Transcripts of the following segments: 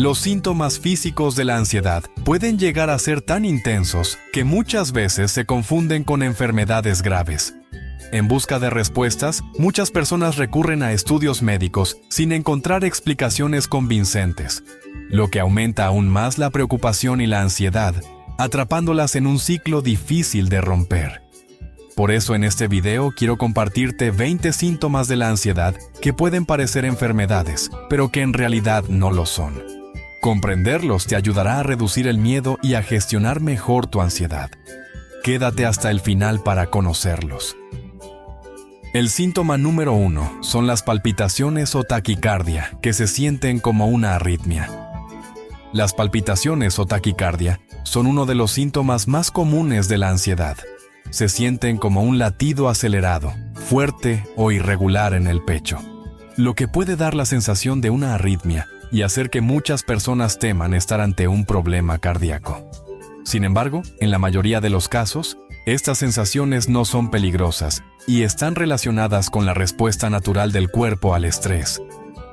Los síntomas físicos de la ansiedad pueden llegar a ser tan intensos que muchas veces se confunden con enfermedades graves. En busca de respuestas, muchas personas recurren a estudios médicos sin encontrar explicaciones convincentes, lo que aumenta aún más la preocupación y la ansiedad, atrapándolas en un ciclo difícil de romper. Por eso en este video quiero compartirte 20 síntomas de la ansiedad que pueden parecer enfermedades, pero que en realidad no lo son. Comprenderlos te ayudará a reducir el miedo y a gestionar mejor tu ansiedad. Quédate hasta el final para conocerlos. El síntoma número 1 son las palpitaciones o taquicardia, que se sienten como una arritmia. Las palpitaciones o taquicardia son uno de los síntomas más comunes de la ansiedad. Se sienten como un latido acelerado, fuerte o irregular en el pecho, lo que puede dar la sensación de una arritmia y hacer que muchas personas teman estar ante un problema cardíaco. Sin embargo, en la mayoría de los casos, estas sensaciones no son peligrosas y están relacionadas con la respuesta natural del cuerpo al estrés.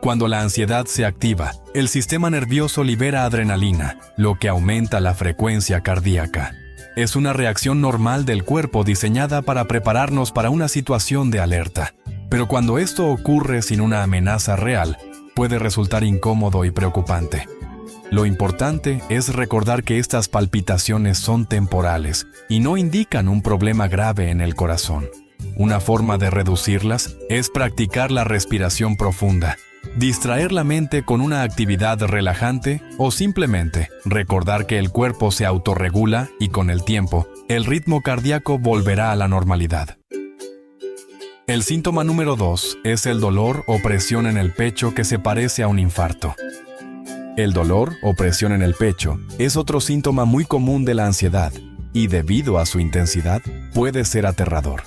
Cuando la ansiedad se activa, el sistema nervioso libera adrenalina, lo que aumenta la frecuencia cardíaca. Es una reacción normal del cuerpo diseñada para prepararnos para una situación de alerta. Pero cuando esto ocurre sin una amenaza real, puede resultar incómodo y preocupante. Lo importante es recordar que estas palpitaciones son temporales y no indican un problema grave en el corazón. Una forma de reducirlas es practicar la respiración profunda, distraer la mente con una actividad relajante o simplemente recordar que el cuerpo se autorregula y con el tiempo, el ritmo cardíaco volverá a la normalidad. El síntoma número 2 es el dolor o presión en el pecho que se parece a un infarto. El dolor o presión en el pecho es otro síntoma muy común de la ansiedad y debido a su intensidad puede ser aterrador.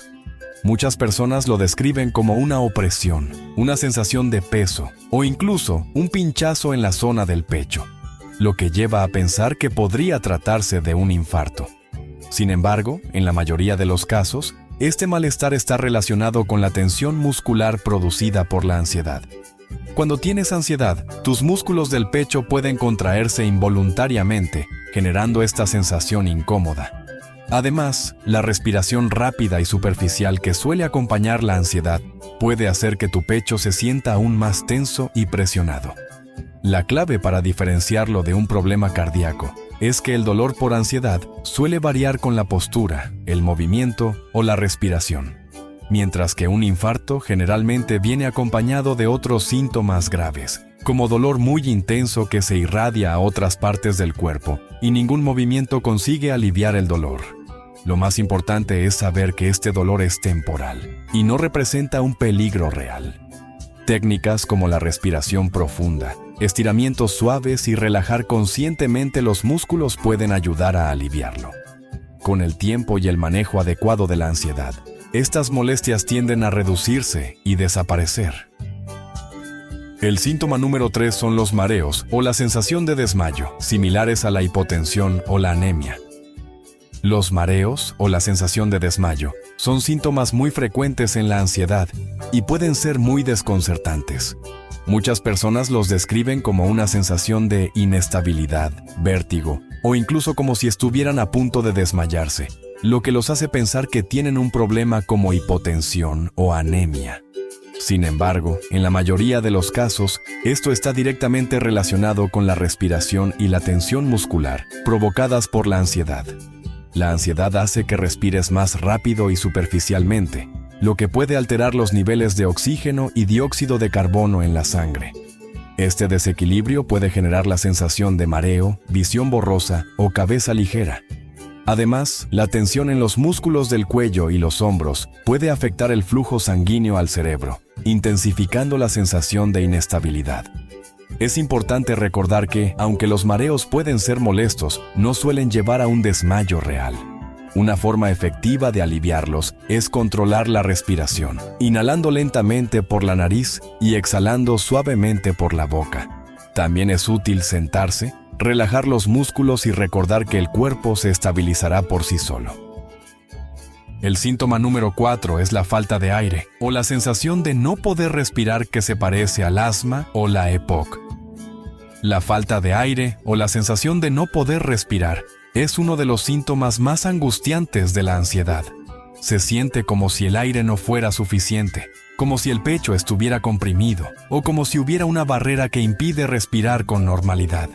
Muchas personas lo describen como una opresión, una sensación de peso o incluso un pinchazo en la zona del pecho, lo que lleva a pensar que podría tratarse de un infarto. Sin embargo, en la mayoría de los casos, este malestar está relacionado con la tensión muscular producida por la ansiedad. Cuando tienes ansiedad, tus músculos del pecho pueden contraerse involuntariamente, generando esta sensación incómoda. Además, la respiración rápida y superficial que suele acompañar la ansiedad puede hacer que tu pecho se sienta aún más tenso y presionado. La clave para diferenciarlo de un problema cardíaco es que el dolor por ansiedad suele variar con la postura, el movimiento o la respiración, mientras que un infarto generalmente viene acompañado de otros síntomas graves, como dolor muy intenso que se irradia a otras partes del cuerpo y ningún movimiento consigue aliviar el dolor. Lo más importante es saber que este dolor es temporal y no representa un peligro real. Técnicas como la respiración profunda, estiramientos suaves y relajar conscientemente los músculos pueden ayudar a aliviarlo. Con el tiempo y el manejo adecuado de la ansiedad, estas molestias tienden a reducirse y desaparecer. El síntoma número 3 son los mareos o la sensación de desmayo, similares a la hipotensión o la anemia. Los mareos o la sensación de desmayo son síntomas muy frecuentes en la ansiedad y pueden ser muy desconcertantes. Muchas personas los describen como una sensación de inestabilidad, vértigo o incluso como si estuvieran a punto de desmayarse, lo que los hace pensar que tienen un problema como hipotensión o anemia. Sin embargo, en la mayoría de los casos, esto está directamente relacionado con la respiración y la tensión muscular provocadas por la ansiedad. La ansiedad hace que respires más rápido y superficialmente, lo que puede alterar los niveles de oxígeno y dióxido de carbono en la sangre. Este desequilibrio puede generar la sensación de mareo, visión borrosa o cabeza ligera. Además, la tensión en los músculos del cuello y los hombros puede afectar el flujo sanguíneo al cerebro, intensificando la sensación de inestabilidad. Es importante recordar que, aunque los mareos pueden ser molestos, no suelen llevar a un desmayo real. Una forma efectiva de aliviarlos es controlar la respiración, inhalando lentamente por la nariz y exhalando suavemente por la boca. También es útil sentarse, relajar los músculos y recordar que el cuerpo se estabilizará por sí solo. El síntoma número 4 es la falta de aire o la sensación de no poder respirar que se parece al asma o la EPOC. La falta de aire o la sensación de no poder respirar es uno de los síntomas más angustiantes de la ansiedad. Se siente como si el aire no fuera suficiente, como si el pecho estuviera comprimido o como si hubiera una barrera que impide respirar con normalidad.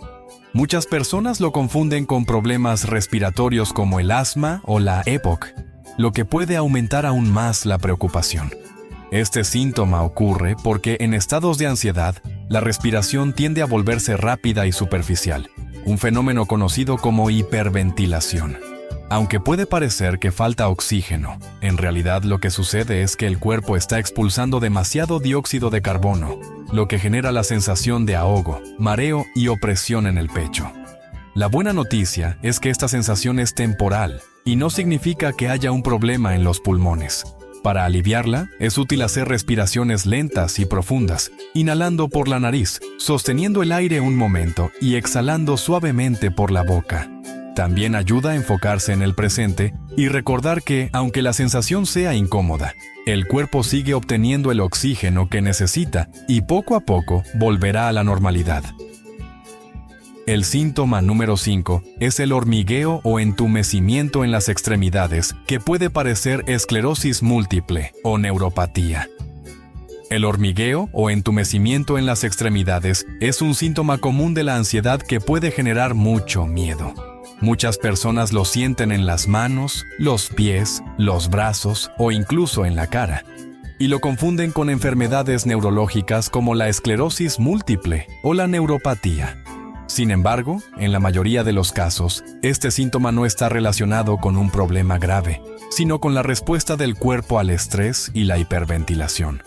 Muchas personas lo confunden con problemas respiratorios como el asma o la EPOC, lo que puede aumentar aún más la preocupación. Este síntoma ocurre porque en estados de ansiedad, la respiración tiende a volverse rápida y superficial, un fenómeno conocido como hiperventilación. Aunque puede parecer que falta oxígeno, en realidad lo que sucede es que el cuerpo está expulsando demasiado dióxido de carbono, lo que genera la sensación de ahogo, mareo y opresión en el pecho. La buena noticia es que esta sensación es temporal y no significa que haya un problema en los pulmones. Para aliviarla, es útil hacer respiraciones lentas y profundas, inhalando por la nariz, sosteniendo el aire un momento y exhalando suavemente por la boca. También ayuda a enfocarse en el presente y recordar que, aunque la sensación sea incómoda, el cuerpo sigue obteniendo el oxígeno que necesita y poco a poco volverá a la normalidad. El síntoma número 5 es el hormigueo o entumecimiento en las extremidades, que puede parecer esclerosis múltiple o neuropatía. El hormigueo o entumecimiento en las extremidades es un síntoma común de la ansiedad que puede generar mucho miedo. Muchas personas lo sienten en las manos, los pies, los brazos o incluso en la cara, y lo confunden con enfermedades neurológicas como la esclerosis múltiple o la neuropatía. Sin embargo, en la mayoría de los casos, este síntoma no está relacionado con un problema grave, sino con la respuesta del cuerpo al estrés y la hiperventilación.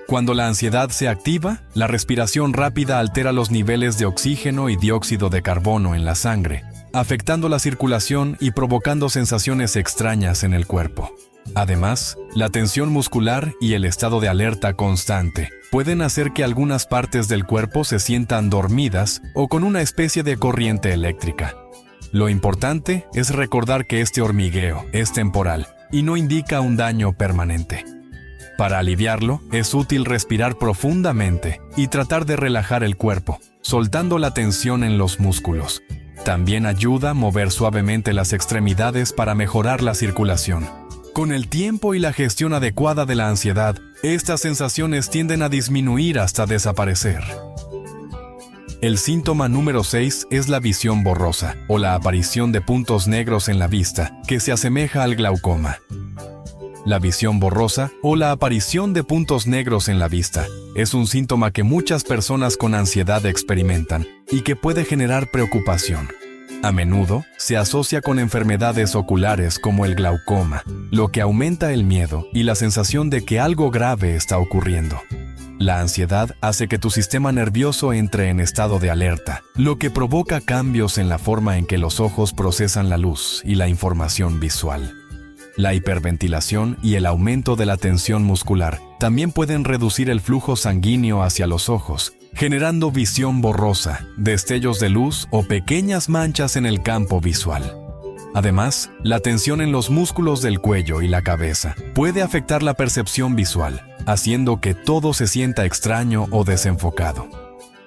Cuando la ansiedad se activa, la respiración rápida altera los niveles de oxígeno y dióxido de carbono en la sangre, afectando la circulación y provocando sensaciones extrañas en el cuerpo. Además, la tensión muscular y el estado de alerta constante pueden hacer que algunas partes del cuerpo se sientan dormidas o con una especie de corriente eléctrica. Lo importante es recordar que este hormigueo es temporal y no indica un daño permanente. Para aliviarlo, es útil respirar profundamente y tratar de relajar el cuerpo, soltando la tensión en los músculos. También ayuda a mover suavemente las extremidades para mejorar la circulación. Con el tiempo y la gestión adecuada de la ansiedad, estas sensaciones tienden a disminuir hasta desaparecer. El síntoma número 6 es la visión borrosa, o la aparición de puntos negros en la vista, que se asemeja al glaucoma. La visión borrosa, o la aparición de puntos negros en la vista, es un síntoma que muchas personas con ansiedad experimentan y que puede generar preocupación. A menudo se asocia con enfermedades oculares como el glaucoma, lo que aumenta el miedo y la sensación de que algo grave está ocurriendo. La ansiedad hace que tu sistema nervioso entre en estado de alerta, lo que provoca cambios en la forma en que los ojos procesan la luz y la información visual. La hiperventilación y el aumento de la tensión muscular también pueden reducir el flujo sanguíneo hacia los ojos, generando visión borrosa, destellos de luz o pequeñas manchas en el campo visual. Además, la tensión en los músculos del cuello y la cabeza puede afectar la percepción visual, haciendo que todo se sienta extraño o desenfocado.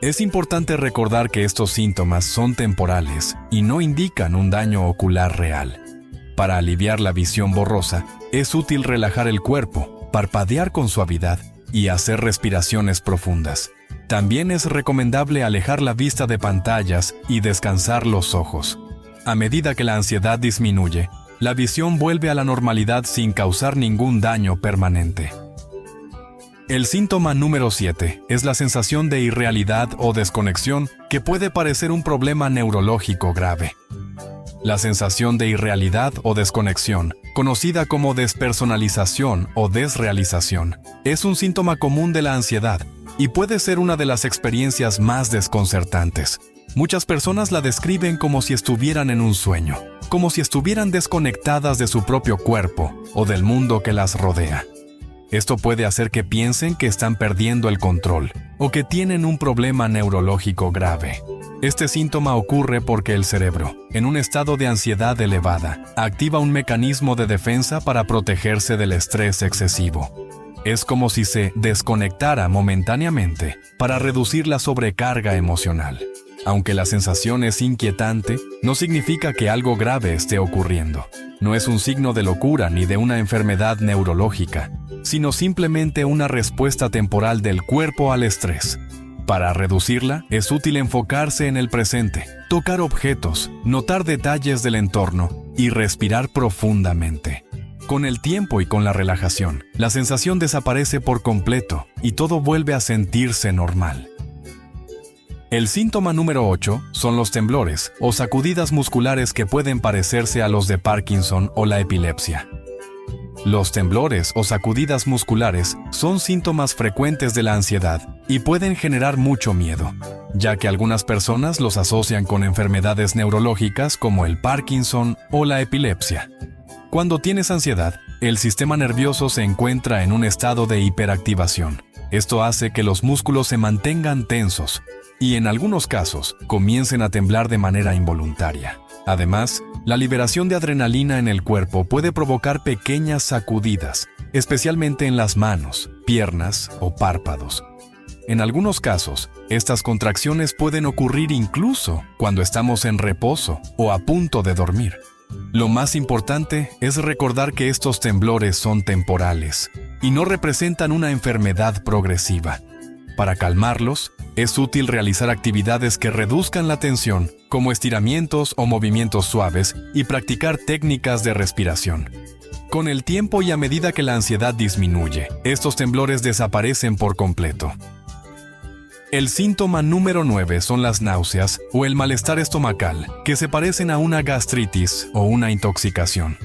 Es importante recordar que estos síntomas son temporales y no indican un daño ocular real. Para aliviar la visión borrosa, es útil relajar el cuerpo, parpadear con suavidad y hacer respiraciones profundas. También es recomendable alejar la vista de pantallas y descansar los ojos. A medida que la ansiedad disminuye, la visión vuelve a la normalidad sin causar ningún daño permanente. El síntoma número 7 es la sensación de irrealidad o desconexión que puede parecer un problema neurológico grave. La sensación de irrealidad o desconexión, conocida como despersonalización o desrealización, es un síntoma común de la ansiedad y puede ser una de las experiencias más desconcertantes. Muchas personas la describen como si estuvieran en un sueño, como si estuvieran desconectadas de su propio cuerpo o del mundo que las rodea. Esto puede hacer que piensen que están perdiendo el control o que tienen un problema neurológico grave. Este síntoma ocurre porque el cerebro, en un estado de ansiedad elevada, activa un mecanismo de defensa para protegerse del estrés excesivo. Es como si se desconectara momentáneamente para reducir la sobrecarga emocional. Aunque la sensación es inquietante, no significa que algo grave esté ocurriendo. No es un signo de locura ni de una enfermedad neurológica, sino simplemente una respuesta temporal del cuerpo al estrés. Para reducirla, es útil enfocarse en el presente, tocar objetos, notar detalles del entorno y respirar profundamente. Con el tiempo y con la relajación, la sensación desaparece por completo y todo vuelve a sentirse normal. El síntoma número 8 son los temblores o sacudidas musculares que pueden parecerse a los de Parkinson o la epilepsia. Los temblores o sacudidas musculares son síntomas frecuentes de la ansiedad y pueden generar mucho miedo, ya que algunas personas los asocian con enfermedades neurológicas como el Parkinson o la epilepsia. Cuando tienes ansiedad, el sistema nervioso se encuentra en un estado de hiperactivación. Esto hace que los músculos se mantengan tensos y en algunos casos comiencen a temblar de manera involuntaria. Además, la liberación de adrenalina en el cuerpo puede provocar pequeñas sacudidas, especialmente en las manos, piernas o párpados. En algunos casos, estas contracciones pueden ocurrir incluso cuando estamos en reposo o a punto de dormir. Lo más importante es recordar que estos temblores son temporales y no representan una enfermedad progresiva. Para calmarlos, es útil realizar actividades que reduzcan la tensión, como estiramientos o movimientos suaves, y practicar técnicas de respiración. Con el tiempo y a medida que la ansiedad disminuye, estos temblores desaparecen por completo. El síntoma número 9 son las náuseas o el malestar estomacal, que se parecen a una gastritis o una intoxicación.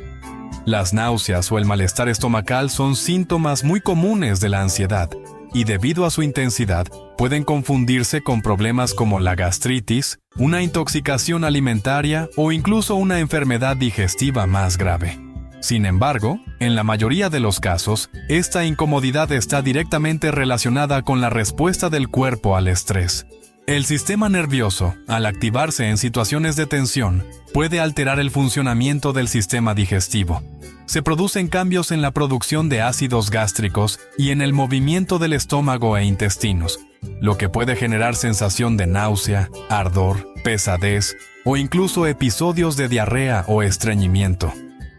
Las náuseas o el malestar estomacal son síntomas muy comunes de la ansiedad, y debido a su intensidad, pueden confundirse con problemas como la gastritis, una intoxicación alimentaria o incluso una enfermedad digestiva más grave. Sin embargo, en la mayoría de los casos, esta incomodidad está directamente relacionada con la respuesta del cuerpo al estrés. El sistema nervioso, al activarse en situaciones de tensión, puede alterar el funcionamiento del sistema digestivo. Se producen cambios en la producción de ácidos gástricos y en el movimiento del estómago e intestinos, lo que puede generar sensación de náusea, ardor, pesadez o incluso episodios de diarrea o estreñimiento.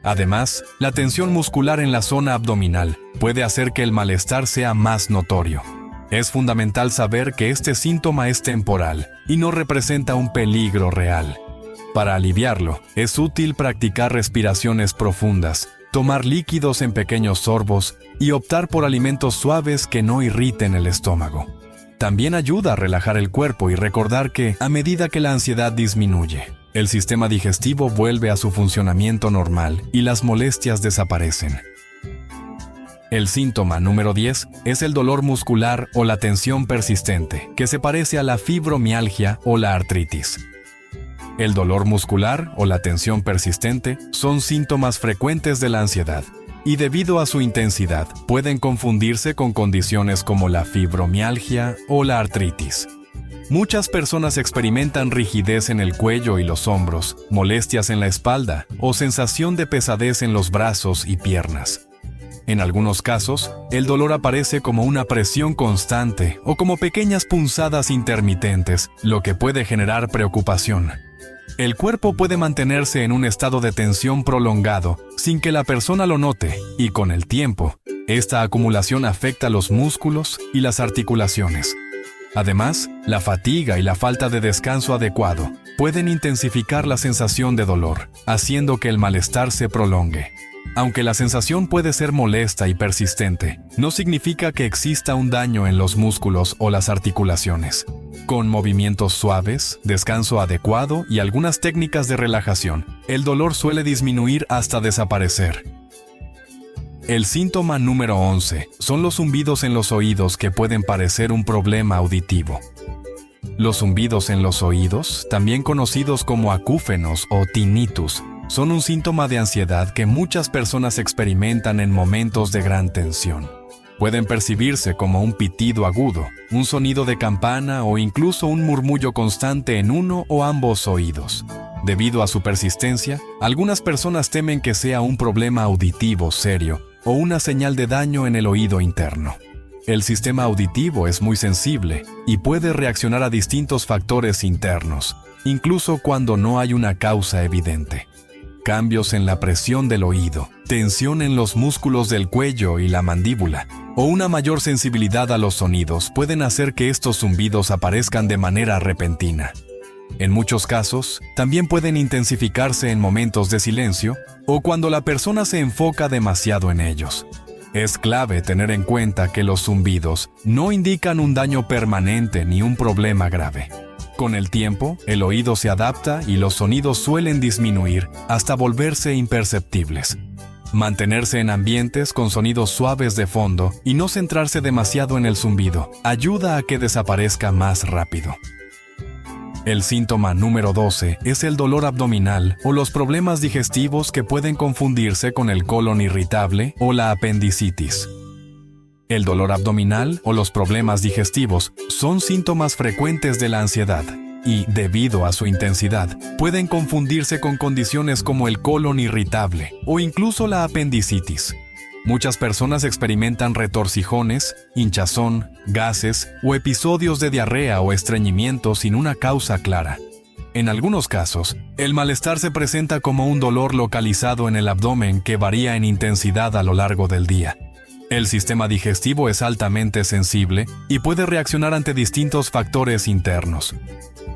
Además, la tensión muscular en la zona abdominal puede hacer que el malestar sea más notorio. Es fundamental saber que este síntoma es temporal y no representa un peligro real. Para aliviarlo, es útil practicar respiraciones profundas, tomar líquidos en pequeños sorbos y optar por alimentos suaves que no irriten el estómago. También ayuda a relajar el cuerpo y recordar que, a medida que la ansiedad disminuye, el sistema digestivo vuelve a su funcionamiento normal y las molestias desaparecen. El síntoma número 10 es el dolor muscular o la tensión persistente, que se parece a la fibromialgia o la artritis. El dolor muscular o la tensión persistente son síntomas frecuentes de la ansiedad y debido a su intensidad pueden confundirse con condiciones como la fibromialgia o la artritis. Muchas personas experimentan rigidez en el cuello y los hombros, molestias en la espalda o sensación de pesadez en los brazos y piernas. En algunos casos, el dolor aparece como una presión constante o como pequeñas punzadas intermitentes, lo que puede generar preocupación. El cuerpo puede mantenerse en un estado de tensión prolongado sin que la persona lo note y con el tiempo, esta acumulación afecta los músculos y las articulaciones. Además, la fatiga y la falta de descanso adecuado pueden intensificar la sensación de dolor, haciendo que el malestar se prolongue. Aunque la sensación puede ser molesta y persistente, no significa que exista un daño en los músculos o las articulaciones. Con movimientos suaves, descanso adecuado y algunas técnicas de relajación, el dolor suele disminuir hasta desaparecer. El síntoma número 11 son los zumbidos en los oídos que pueden parecer un problema auditivo. Los zumbidos en los oídos, también conocidos como acúfenos o tinnitus, son un síntoma de ansiedad que muchas personas experimentan en momentos de gran tensión. Pueden percibirse como un pitido agudo, un sonido de campana o incluso un murmullo constante en uno o ambos oídos. Debido a su persistencia, algunas personas temen que sea un problema auditivo serio o una señal de daño en el oído interno. el sistema auditivo es muy sensible y puede reaccionar a distintos factores internos, incluso cuando no hay una causa evidente. Cambios en la presión del oído, tensión en los músculos del cuello y la mandíbula, o una mayor sensibilidad a los sonidos pueden hacer que estos zumbidos aparezcan de manera repentina. En muchos casos, también pueden intensificarse en momentos de silencio o cuando la persona se enfoca demasiado en ellos. Es clave tener en cuenta que los zumbidos no indican un daño permanente ni un problema grave. Con el tiempo, el oído se adapta y los sonidos suelen disminuir hasta volverse imperceptibles. Mantenerse en ambientes con sonidos suaves de fondo y no centrarse demasiado en el zumbido ayuda a que desaparezca más rápido. El síntoma número 12 es el dolor abdominal o los problemas digestivos que pueden confundirse con el colon irritable o la apendicitis. El dolor abdominal o los problemas digestivos son síntomas frecuentes de la ansiedad y, debido a su intensidad, pueden confundirse con condiciones como el colon irritable o incluso la apendicitis. Muchas personas experimentan retorcijones, hinchazón, gases o episodios de diarrea o estreñimiento sin una causa clara. En algunos casos, el malestar se presenta como un dolor localizado en el abdomen que varía en intensidad a lo largo del día. El sistema digestivo es altamente sensible y puede reaccionar ante distintos factores internos.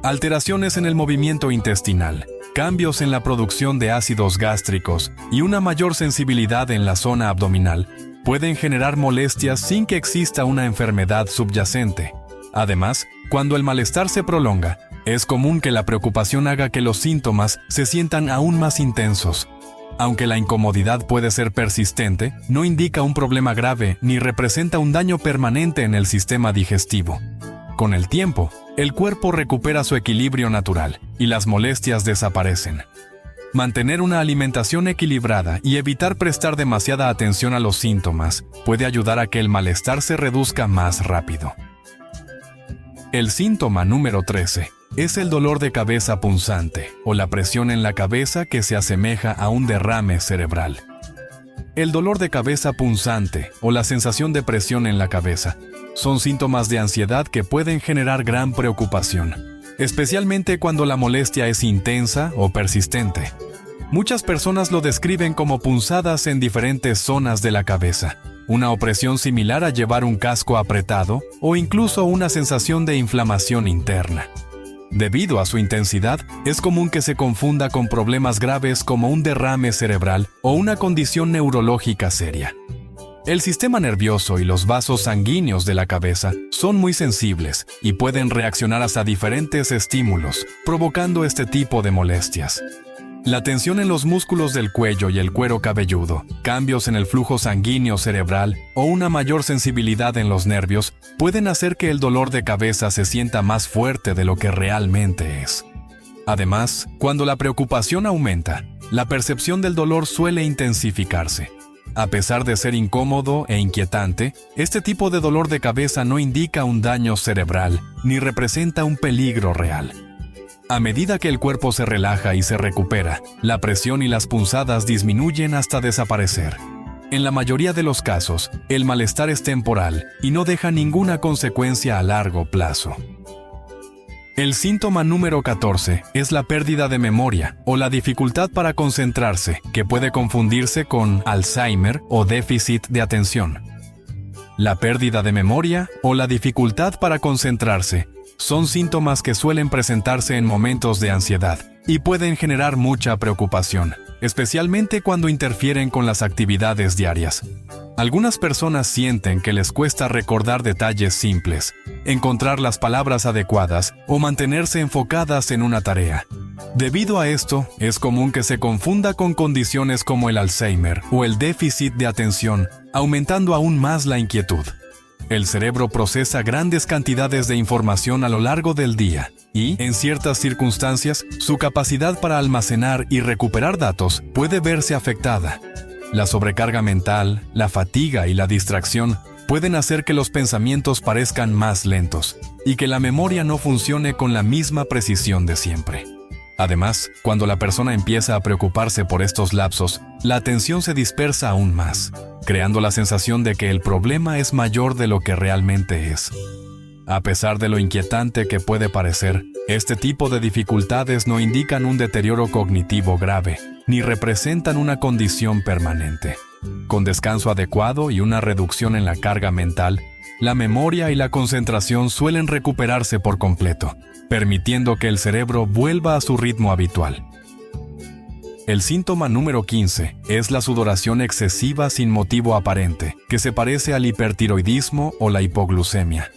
Alteraciones en el movimiento intestinal, cambios en la producción de ácidos gástricos y una mayor sensibilidad en la zona abdominal pueden generar molestias sin que exista una enfermedad subyacente. Además, cuando el malestar se prolonga, es común que la preocupación haga que los síntomas se sientan aún más intensos. Aunque la incomodidad puede ser persistente, no indica un problema grave ni representa un daño permanente en el sistema digestivo. Con el tiempo, el cuerpo recupera su equilibrio natural y las molestias desaparecen. Mantener una alimentación equilibrada y evitar prestar demasiada atención a los síntomas puede ayudar a que el malestar se reduzca más rápido. El síntoma número 13 es el dolor de cabeza punzante o la presión en la cabeza que se asemeja a un derrame cerebral. El dolor de cabeza punzante o la sensación de presión en la cabeza son síntomas de ansiedad que pueden generar gran preocupación, especialmente cuando la molestia es intensa o persistente. Muchas personas lo describen como punzadas en diferentes zonas de la cabeza, una opresión similar a llevar un casco apretado o incluso una sensación de inflamación interna. Debido a su intensidad, es común que se confunda con problemas graves como un derrame cerebral o una condición neurológica seria. El sistema nervioso y los vasos sanguíneos de la cabeza son muy sensibles y pueden reaccionar hasta diferentes estímulos, provocando este tipo de molestias. La tensión en los músculos del cuello y el cuero cabelludo, cambios en el flujo sanguíneo cerebral o una mayor sensibilidad en los nervios pueden hacer que el dolor de cabeza se sienta más fuerte de lo que realmente es. Además, cuando la preocupación aumenta, la percepción del dolor suele intensificarse. A pesar de ser incómodo e inquietante, este tipo de dolor de cabeza no indica un daño cerebral ni representa un peligro real. A medida que el cuerpo se relaja y se recupera, la presión y las punzadas disminuyen hasta desaparecer. En la mayoría de los casos, el malestar es temporal y no deja ninguna consecuencia a largo plazo. El síntoma número 14 es la pérdida de memoria o la dificultad para concentrarse, que puede confundirse con Alzheimer o déficit de atención. La pérdida de memoria o la dificultad para concentrarse son síntomas que suelen presentarse en momentos de ansiedad y pueden generar mucha preocupación, especialmente cuando interfieren con las actividades diarias. Algunas personas sienten que les cuesta recordar detalles simples, encontrar las palabras adecuadas o mantenerse enfocadas en una tarea. Debido a esto, es común que se confunda con condiciones como el Alzheimer o el déficit de atención, aumentando aún más la inquietud. El cerebro procesa grandes cantidades de información a lo largo del día y, en ciertas circunstancias, su capacidad para almacenar y recuperar datos puede verse afectada. La sobrecarga mental, la fatiga y la distracción pueden hacer que los pensamientos parezcan más lentos y que la memoria no funcione con la misma precisión de siempre. Además, cuando la persona empieza a preocuparse por estos lapsos, la atención se dispersa aún más, creando la sensación de que el problema es mayor de lo que realmente es. A pesar de lo inquietante que puede parecer, este tipo de dificultades no indican un deterioro cognitivo grave, ni representan una condición permanente. Con descanso adecuado y una reducción en la carga mental, la memoria y la concentración suelen recuperarse por completo, permitiendo que el cerebro vuelva a su ritmo habitual. El síntoma número 15 es la sudoración excesiva sin motivo aparente, que se parece al hipertiroidismo o la hipoglucemia.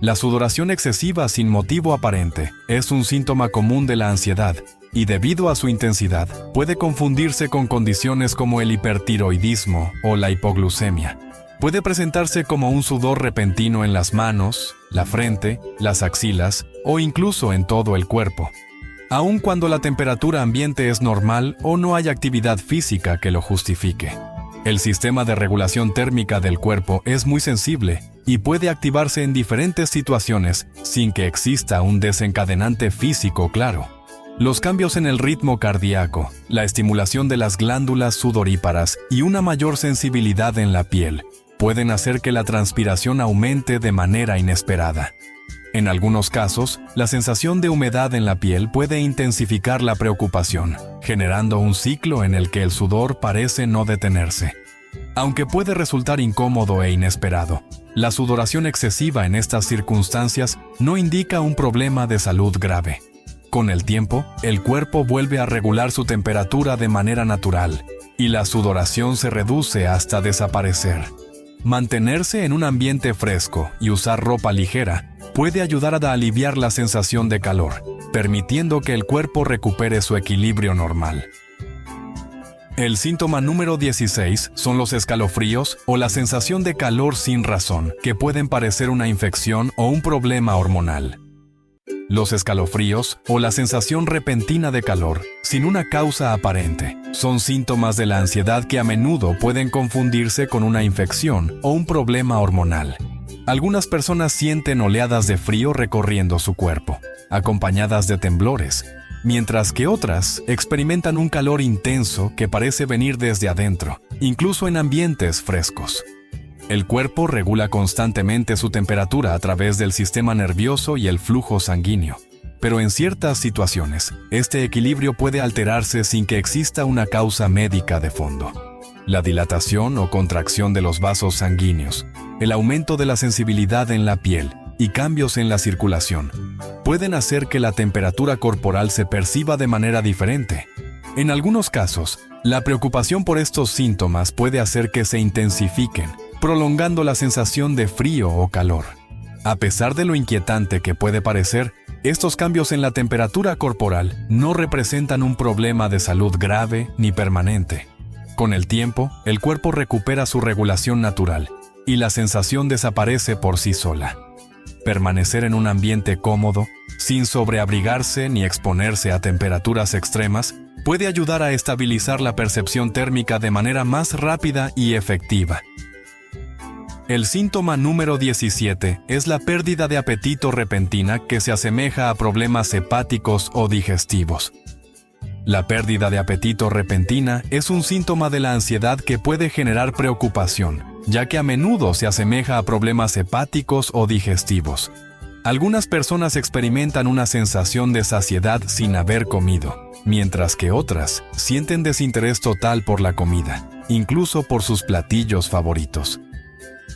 La sudoración excesiva sin motivo aparente es un síntoma común de la ansiedad y, debido a su intensidad, puede confundirse con condiciones como el hipertiroidismo o la hipoglucemia. Puede presentarse como un sudor repentino en las manos, la frente, las axilas o incluso en todo el cuerpo, aun cuando la temperatura ambiente es normal o no hay actividad física que lo justifique. El sistema de regulación térmica del cuerpo es muy sensible y puede activarse en diferentes situaciones sin que exista un desencadenante físico claro. Los cambios en el ritmo cardíaco, la estimulación de las glándulas sudoríparas y una mayor sensibilidad en la piel pueden hacer que la transpiración aumente de manera inesperada. En algunos casos, la sensación de humedad en la piel puede intensificar la preocupación, generando un ciclo en el que el sudor parece no detenerse. Aunque puede resultar incómodo e inesperado, la sudoración excesiva en estas circunstancias no indica un problema de salud grave. Con el tiempo, el cuerpo vuelve a regular su temperatura de manera natural y la sudoración se reduce hasta desaparecer. Mantenerse en un ambiente fresco y usar ropa ligera puede ayudar a aliviar la sensación de calor, permitiendo que el cuerpo recupere su equilibrio normal. El síntoma número 16 son los escalofríos o la sensación de calor sin razón, que pueden parecer una infección o un problema hormonal. Los escalofríos o la sensación repentina de calor, sin una causa aparente, son síntomas de la ansiedad que a menudo pueden confundirse con una infección o un problema hormonal. Algunas personas sienten oleadas de frío recorriendo su cuerpo, acompañadas de temblores, mientras que otras experimentan un calor intenso que parece venir desde adentro, incluso en ambientes frescos. El cuerpo regula constantemente su temperatura a través del sistema nervioso y el flujo sanguíneo, pero en ciertas situaciones, este equilibrio puede alterarse sin que exista una causa médica de fondo. La dilatación o contracción de los vasos sanguíneos, el aumento de la sensibilidad en la piel y cambios en la circulación pueden hacer que la temperatura corporal se perciba de manera diferente. En algunos casos, la preocupación por estos síntomas puede hacer que se intensifiquen, prolongando la sensación de frío o calor. A pesar de lo inquietante que puede parecer, estos cambios en la temperatura corporal no representan un problema de salud grave ni permanente. Con el tiempo, el cuerpo recupera su regulación natural y la sensación desaparece por sí sola. Permanecer en un ambiente cómodo, sin sobreabrigarse ni exponerse a temperaturas extremas, puede ayudar a estabilizar la percepción térmica de manera más rápida y efectiva. El síntoma número 17 es la pérdida de apetito repentina que se asemeja a problemas hepáticos o digestivos. La pérdida de apetito repentina es un síntoma de la ansiedad que puede generar preocupación, ya que a menudo se asemeja a problemas hepáticos o digestivos. Algunas personas experimentan una sensación de saciedad sin haber comido, mientras que otras sienten desinterés total por la comida, incluso por sus platillos favoritos.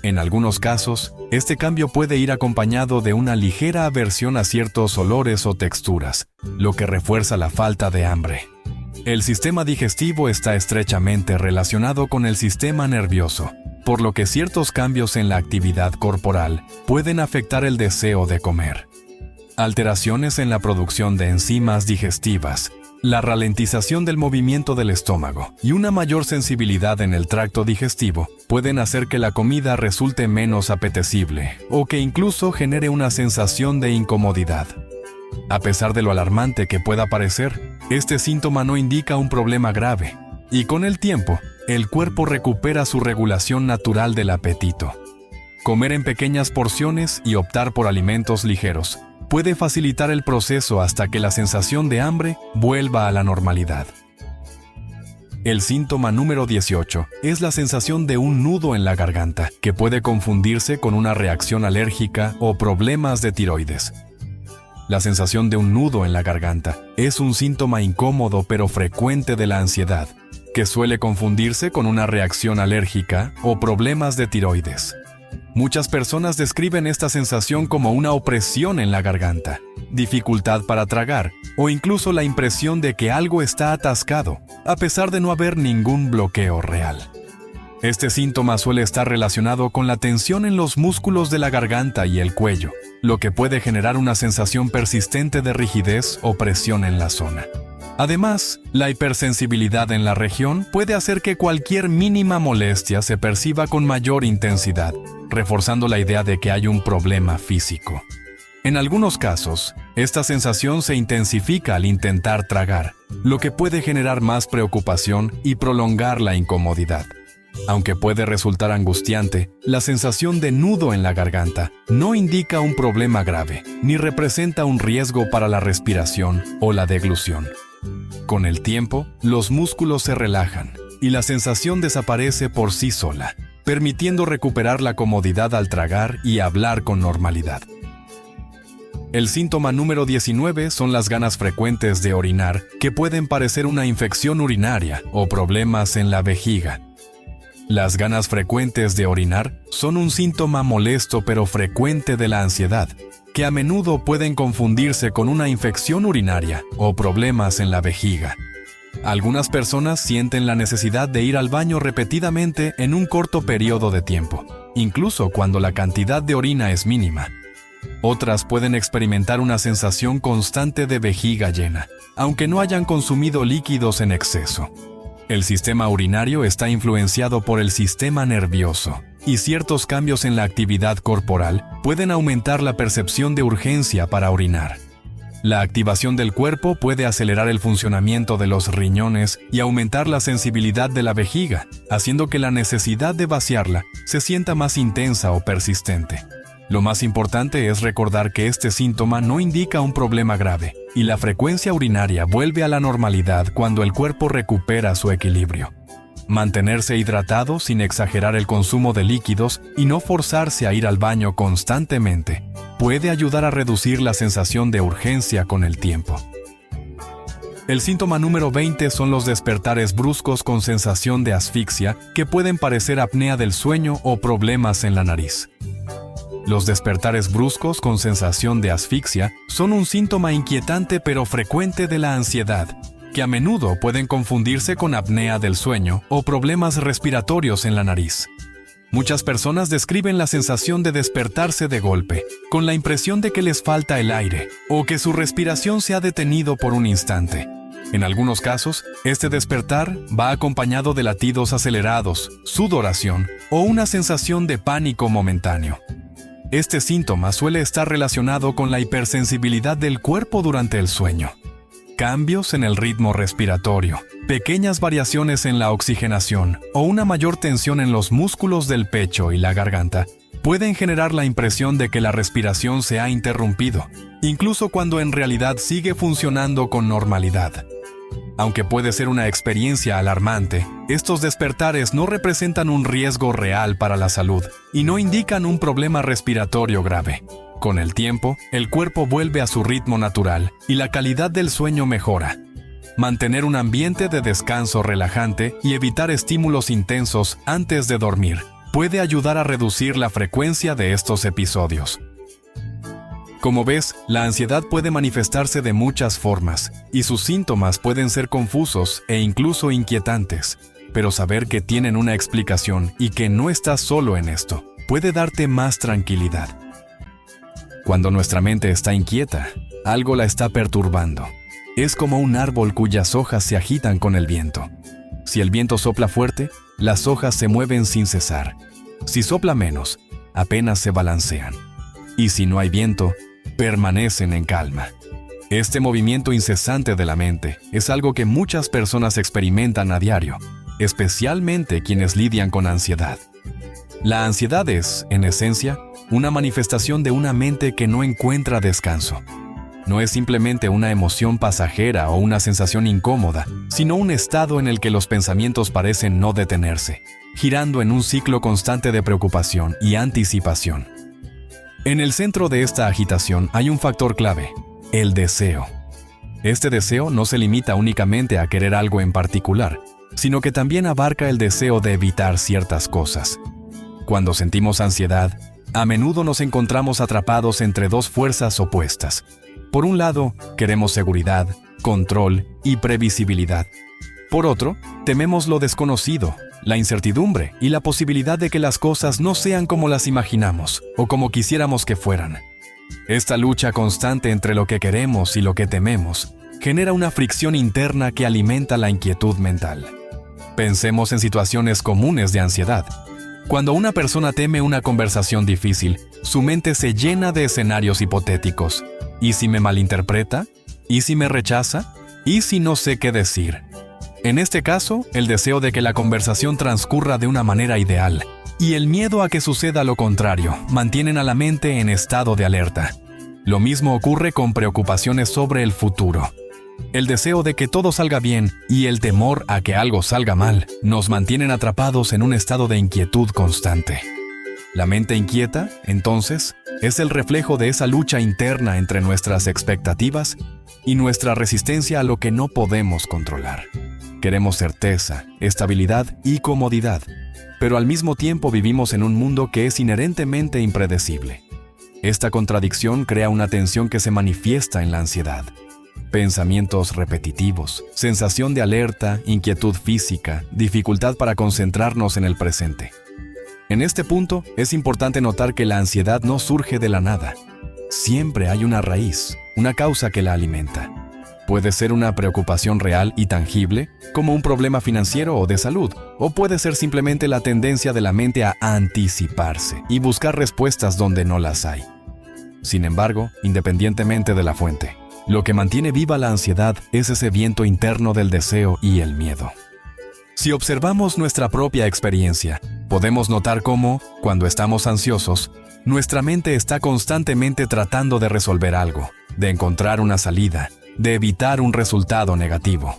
En algunos casos, este cambio puede ir acompañado de una ligera aversión a ciertos olores o texturas, lo que refuerza la falta de hambre. El sistema digestivo está estrechamente relacionado con el sistema nervioso, por lo que ciertos cambios en la actividad corporal pueden afectar el deseo de comer. Alteraciones en la producción de enzimas digestivas, la ralentización del movimiento del estómago y una mayor sensibilidad en el tracto digestivo pueden hacer que la comida resulte menos apetecible o que incluso genere una sensación de incomodidad. A pesar de lo alarmante que pueda parecer, este síntoma no indica un problema grave, y con el tiempo, el cuerpo recupera su regulación natural del apetito. Comer en pequeñas porciones y optar por alimentos ligeros puede facilitar el proceso hasta que la sensación de hambre vuelva a la normalidad. El síntoma número 18 es la sensación de un nudo en la garganta, que puede confundirse con una reacción alérgica o problemas de tiroides. La sensación de un nudo en la garganta es un síntoma incómodo pero frecuente de la ansiedad, que suele confundirse con una reacción alérgica o problemas de tiroides. Muchas personas describen esta sensación como una opresión en la garganta, dificultad para tragar o incluso la impresión de que algo está atascado, a pesar de no haber ningún bloqueo real. Este síntoma suele estar relacionado con la tensión en los músculos de la garganta y el cuello, lo que puede generar una sensación persistente de rigidez o presión en la zona. Además, la hipersensibilidad en la región puede hacer que cualquier mínima molestia se perciba con mayor intensidad, reforzando la idea de que hay un problema físico. En algunos casos, esta sensación se intensifica al intentar tragar, lo que puede generar más preocupación y prolongar la incomodidad. Aunque puede resultar angustiante, la sensación de nudo en la garganta no indica un problema grave, ni representa un riesgo para la respiración o la deglución. Con el tiempo, los músculos se relajan y la sensación desaparece por sí sola, permitiendo recuperar la comodidad al tragar y hablar con normalidad. El síntoma número 19 son las ganas frecuentes de orinar, que pueden parecer una infección urinaria o problemas en la vejiga. Las ganas frecuentes de orinar son un síntoma molesto pero frecuente de la ansiedad, que a menudo pueden confundirse con una infección urinaria o problemas en la vejiga. Algunas personas sienten la necesidad de ir al baño repetidamente en un corto periodo de tiempo, incluso cuando la cantidad de orina es mínima. Otras pueden experimentar una sensación constante de vejiga llena, aunque no hayan consumido líquidos en exceso. El sistema urinario está influenciado por el sistema nervioso, y ciertos cambios en la actividad corporal pueden aumentar la percepción de urgencia para orinar. La activación del cuerpo puede acelerar el funcionamiento de los riñones y aumentar la sensibilidad de la vejiga, haciendo que la necesidad de vaciarla se sienta más intensa o persistente. Lo más importante es recordar que este síntoma no indica un problema grave, y la frecuencia urinaria vuelve a la normalidad cuando el cuerpo recupera su equilibrio. Mantenerse hidratado sin exagerar el consumo de líquidos y no forzarse a ir al baño constantemente puede ayudar a reducir la sensación de urgencia con el tiempo. El síntoma número 20 son los despertares bruscos con sensación de asfixia que pueden parecer apnea del sueño o problemas en la nariz. Los despertares bruscos con sensación de asfixia son un síntoma inquietante pero frecuente de la ansiedad, que a menudo pueden confundirse con apnea del sueño o problemas respiratorios en la nariz. Muchas personas describen la sensación de despertarse de golpe, con la impresión de que les falta el aire o que su respiración se ha detenido por un instante. En algunos casos, este despertar va acompañado de latidos acelerados, sudoración o una sensación de pánico momentáneo. Este síntoma suele estar relacionado con la hipersensibilidad del cuerpo durante el sueño. Cambios en el ritmo respiratorio, pequeñas variaciones en la oxigenación o una mayor tensión en los músculos del pecho y la garganta pueden generar la impresión de que la respiración se ha interrumpido, incluso cuando en realidad sigue funcionando con normalidad. Aunque puede ser una experiencia alarmante, estos despertares no representan un riesgo real para la salud y no indican un problema respiratorio grave. Con el tiempo, el cuerpo vuelve a su ritmo natural y la calidad del sueño mejora. Mantener un ambiente de descanso relajante y evitar estímulos intensos antes de dormir puede ayudar a reducir la frecuencia de estos episodios. Como ves, la ansiedad puede manifestarse de muchas formas, y sus síntomas pueden ser confusos e incluso inquietantes, pero saber que tienen una explicación y que no estás solo en esto, puede darte más tranquilidad. Cuando nuestra mente está inquieta, algo la está perturbando. Es como un árbol cuyas hojas se agitan con el viento. Si el viento sopla fuerte, las hojas se mueven sin cesar. Si sopla menos, apenas se balancean. Y si no hay viento, permanecen en calma. Este movimiento incesante de la mente es algo que muchas personas experimentan a diario, especialmente quienes lidian con ansiedad. La ansiedad es, en esencia, una manifestación de una mente que no encuentra descanso. no es simplemente una emoción pasajera o una sensación incómoda, sino un estado en el que los pensamientos parecen no detenerse, girando en un ciclo constante de preocupación y anticipación. En el centro de esta agitación hay un factor clave: el deseo. Este deseo no se limita únicamente a querer algo en particular, sino que también abarca el deseo de evitar ciertas cosas. Cuando sentimos ansiedad, a menudo nos encontramos atrapados entre dos fuerzas opuestas. Por un lado, queremos seguridad, control y previsibilidad. Por otro, tememos lo desconocido, la incertidumbre y la posibilidad de que las cosas no sean como las imaginamos o como quisiéramos que fueran. Esta lucha constante entre lo que queremos y lo que tememos genera una fricción interna que alimenta la inquietud mental. Pensemos en situaciones comunes de ansiedad. Cuando una persona teme una conversación difícil, su mente se llena de escenarios hipotéticos. ¿Y si me malinterpreta? ¿Y si me rechaza? ¿Y si no sé qué decir? En este caso, el deseo de que la conversación transcurra de una manera ideal y el miedo a que suceda lo contrario mantienen a la mente en estado de alerta. Lo mismo ocurre con preocupaciones sobre el futuro. El deseo de que todo salga bien y el temor a que algo salga mal nos mantienen atrapados en un estado de inquietud constante. La mente inquieta, entonces, es el reflejo de esa lucha interna entre nuestras expectativas y nuestra resistencia a lo que no podemos controlar. Queremos certeza, estabilidad y comodidad, pero al mismo tiempo vivimos en un mundo que es inherentemente impredecible. Esta contradicción crea una tensión que se manifiesta en la ansiedad. Pensamientos repetitivos, sensación de alerta, inquietud física, dificultad para concentrarnos en el presente. En este punto, es importante notar que la ansiedad no surge de la nada. Siempre hay una raíz, una causa que la alimenta. Puede ser una preocupación real y tangible, como un problema financiero o de salud, o puede ser simplemente la tendencia de la mente a anticiparse y buscar respuestas donde no las hay. Sin embargo, independientemente de la fuente, lo que mantiene viva la ansiedad es ese viento interno del deseo y el miedo. Si observamos nuestra propia experiencia, podemos notar cómo, cuando estamos ansiosos, nuestra mente está constantemente tratando de resolver algo, de encontrar una salida, de evitar un resultado negativo.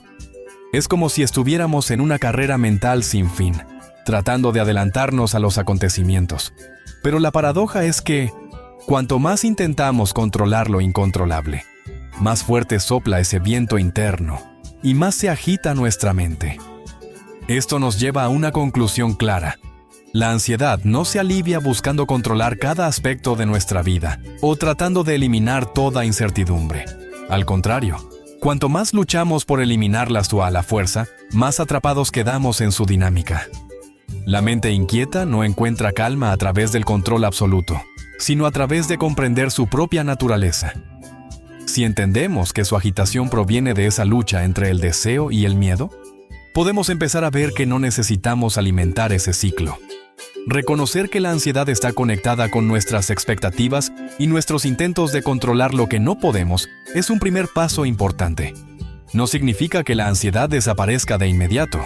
Es como si estuviéramos en una carrera mental sin fin, tratando de adelantarnos a los acontecimientos. Pero la paradoja es que, cuanto más intentamos controlar lo incontrolable, más fuerte sopla ese viento interno y más se agita nuestra mente. Esto nos lleva a una conclusión clara. La ansiedad no se alivia buscando controlar cada aspecto de nuestra vida o tratando de eliminar toda incertidumbre. Al contrario, cuanto más luchamos por eliminarlas a la fuerza, más atrapados quedamos en su dinámica. La mente inquieta no encuentra calma a través del control absoluto, sino a través de comprender su propia naturaleza. Si entendemos que su agitación proviene de esa lucha entre el deseo y el miedo, podemos empezar a ver que no necesitamos alimentar ese ciclo. Reconocer que la ansiedad está conectada con nuestras expectativas y nuestros intentos de controlar lo que no podemos es un primer paso importante. No significa que la ansiedad desaparezca de inmediato,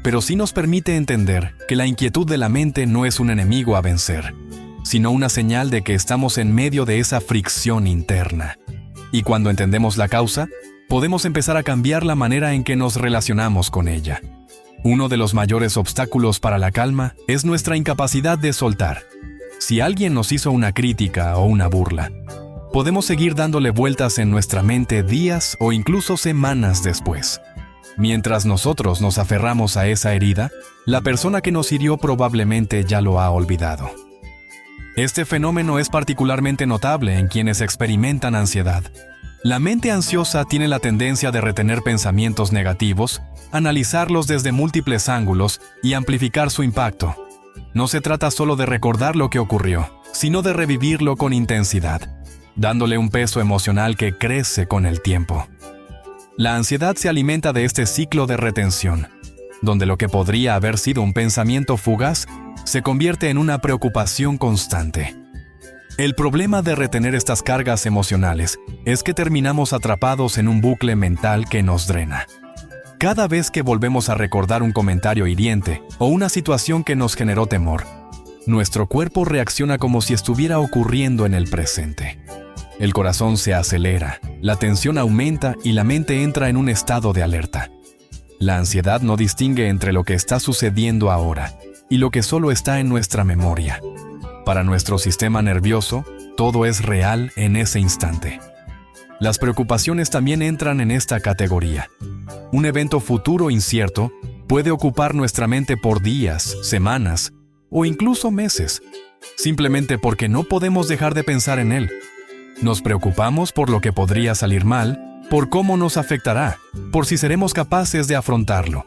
pero sí nos permite entender que la inquietud de la mente no es un enemigo a vencer, sino una señal de que estamos en medio de esa fricción interna. Y cuando entendemos la causa, podemos empezar a cambiar la manera en que nos relacionamos con ella. Uno de los mayores obstáculos para la calma es nuestra incapacidad de soltar. Si alguien nos hizo una crítica o una burla, podemos seguir dándole vueltas en nuestra mente días o incluso semanas después. Mientras nosotros nos aferramos a esa herida, la persona que nos hirió probablemente ya lo ha olvidado. Este fenómeno es particularmente notable en quienes experimentan ansiedad. La mente ansiosa tiene la tendencia de retener pensamientos negativos, analizarlos desde múltiples ángulos y amplificar su impacto. No se trata solo de recordar lo que ocurrió, sino de revivirlo con intensidad, dándole un peso emocional que crece con el tiempo. La ansiedad se alimenta de este ciclo de retención, donde lo que podría haber sido un pensamiento fugaz se convierte en una preocupación constante. El problema de retener estas cargas emocionales es que terminamos atrapados en un bucle mental que nos drena. Cada vez que volvemos a recordar un comentario hiriente o una situación que nos generó temor, nuestro cuerpo reacciona como si estuviera ocurriendo en el presente. El corazón se acelera, la tensión aumenta y la mente entra en un estado de alerta. La ansiedad no distingue entre lo que está sucediendo ahora y lo que solo está en nuestra memoria. Para nuestro sistema nervioso, todo es real en ese instante. Las preocupaciones también entran en esta categoría. Un evento futuro incierto puede ocupar nuestra mente por días, semanas o incluso meses, simplemente porque no podemos dejar de pensar en él. Nos preocupamos por lo que podría salir mal, por cómo nos afectará, por si seremos capaces de afrontarlo.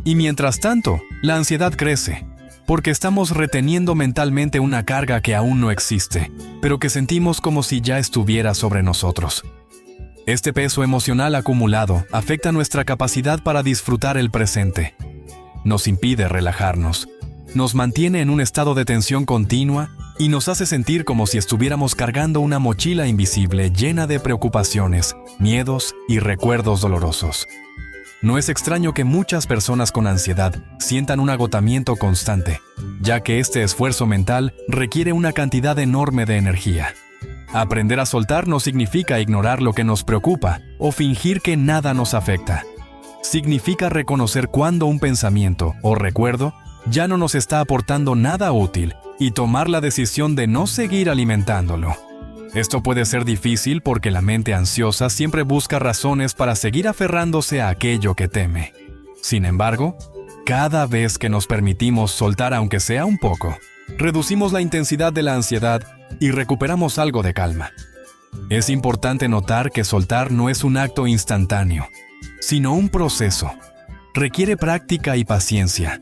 Y mientras tanto, la ansiedad crece, porque estamos reteniendo mentalmente una carga que aún no existe, pero que sentimos como si ya estuviera sobre nosotros. Este peso emocional acumulado afecta nuestra capacidad para disfrutar el presente. Nos impide relajarnos, nos mantiene en un estado de tensión continua y nos hace sentir como si estuviéramos cargando una mochila invisible llena de preocupaciones, miedos y recuerdos dolorosos. No es extraño que muchas personas con ansiedad sientan un agotamiento constante, ya que este esfuerzo mental requiere una cantidad enorme de energía. Aprender a soltar no significa ignorar lo que nos preocupa o fingir que nada nos afecta. Significa reconocer cuando un pensamiento o recuerdo ya no nos está aportando nada útil y tomar la decisión de no seguir alimentándolo. Esto puede ser difícil porque la mente ansiosa siempre busca razones para seguir aferrándose a aquello que teme. Sin embargo, cada vez que nos permitimos soltar aunque sea un poco, reducimos la intensidad de la ansiedad y recuperamos algo de calma. Es importante notar que soltar no es un acto instantáneo, sino un proceso. Requiere práctica y paciencia.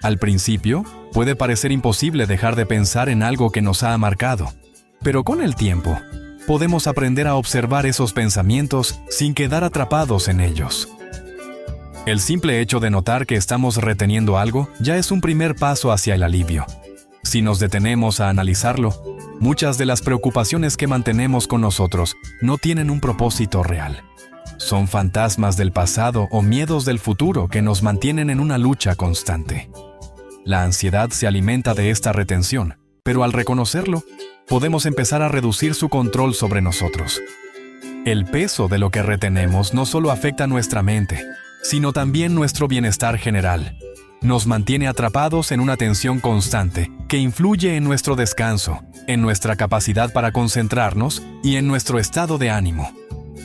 Al principio, puede parecer imposible dejar de pensar en algo que nos ha marcado, pero con el tiempo, podemos aprender a observar esos pensamientos sin quedar atrapados en ellos. El simple hecho de notar que estamos reteniendo algo ya es un primer paso hacia el alivio. Si nos detenemos a analizarlo, muchas de las preocupaciones que mantenemos con nosotros no tienen un propósito real. Son fantasmas del pasado o miedos del futuro que nos mantienen en una lucha constante. La ansiedad se alimenta de esta retención, pero al reconocerlo, podemos empezar a reducir su control sobre nosotros. El peso de lo que retenemos no solo afecta nuestra mente, sino también nuestro bienestar general. Nos mantiene atrapados en una tensión constante que influye en nuestro descanso, en nuestra capacidad para concentrarnos y en nuestro estado de ánimo.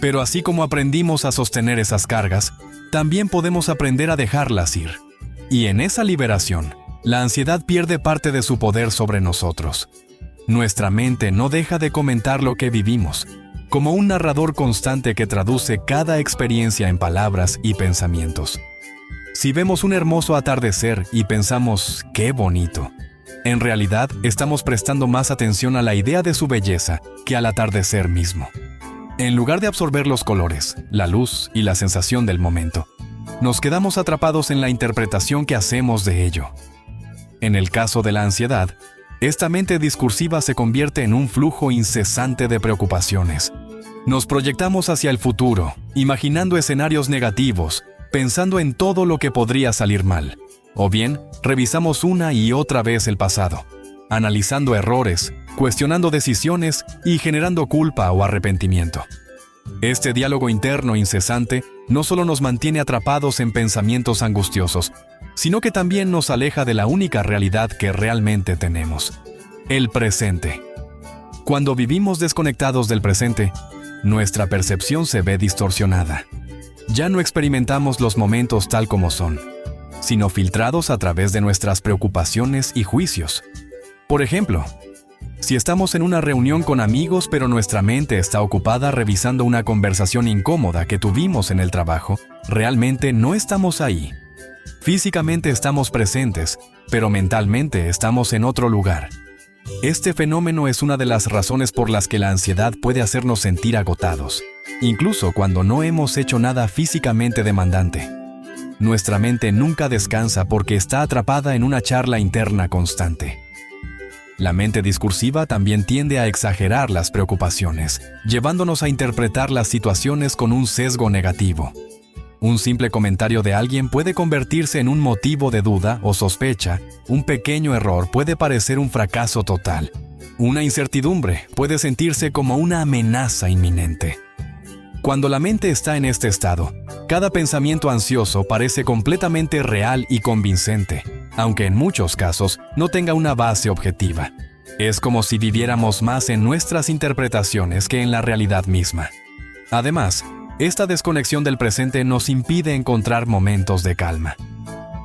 Pero así como aprendimos a sostener esas cargas, también podemos aprender a dejarlas ir. Y en esa liberación, la ansiedad pierde parte de su poder sobre nosotros. Nuestra mente no deja de comentar lo que vivimos, como un narrador constante que traduce cada experiencia en palabras y pensamientos. Si vemos un hermoso atardecer y pensamos, ¡qué bonito!, en realidad estamos prestando más atención a la idea de su belleza que al atardecer mismo. En lugar de absorber los colores, la luz y la sensación del momento, nos quedamos atrapados en la interpretación que hacemos de ello. En el caso de la ansiedad, esta mente discursiva se convierte en un flujo incesante de preocupaciones. Nos proyectamos hacia el futuro, imaginando escenarios negativos, pensando en todo lo que podría salir mal. O bien, revisamos una y otra vez el pasado, analizando errores, cuestionando decisiones y generando culpa o arrepentimiento. Este diálogo interno incesante no solo nos mantiene atrapados en pensamientos angustiosos, sino que también nos aleja de la única realidad que realmente tenemos: el presente. Cuando vivimos desconectados del presente, nuestra percepción se ve distorsionada. Ya no experimentamos los momentos tal como son, sino filtrados a través de nuestras preocupaciones y juicios. Por ejemplo, si estamos en una reunión con amigos pero nuestra mente está ocupada revisando una conversación incómoda que tuvimos en el trabajo, realmente no estamos ahí. Físicamente estamos presentes, pero mentalmente estamos en otro lugar. Este fenómeno es una de las razones por las que la ansiedad puede hacernos sentir agotados, incluso cuando no hemos hecho nada físicamente demandante. Nuestra mente nunca descansa porque está atrapada en una charla interna constante. La mente discursiva también tiende a exagerar las preocupaciones, llevándonos a interpretar las situaciones con un sesgo negativo. Un simple comentario de alguien puede convertirse en un motivo de duda o sospecha. Un pequeño error puede parecer un fracaso total. Una incertidumbre puede sentirse como una amenaza inminente. Cuando la mente está en este estado, cada pensamiento ansioso parece completamente real y convincente, aunque en muchos casos no tenga una base objetiva. Es como si viviéramos más en nuestras interpretaciones que en la realidad misma. Además, esta desconexión del presente nos impide encontrar momentos de calma.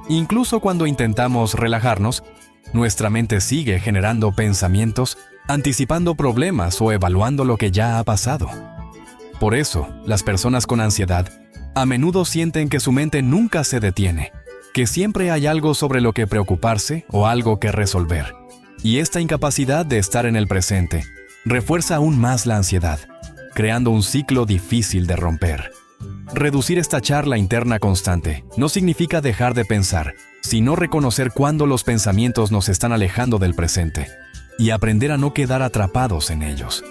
Incluso cuando intentamos relajarnos, nuestra mente sigue generando pensamientos, anticipando problemas o evaluando lo que ya ha pasado. Por eso, las personas con ansiedad a menudo sienten que su mente nunca se detiene, que siempre hay algo sobre lo que preocuparse o algo que resolver. Y esta incapacidad de estar en el presente refuerza aún más la ansiedad, creando un ciclo difícil de romper. Reducir esta charla interna constante no significa dejar de pensar, sino reconocer cuándo los pensamientos nos están alejando del presente y aprender a no quedar atrapados en ellos.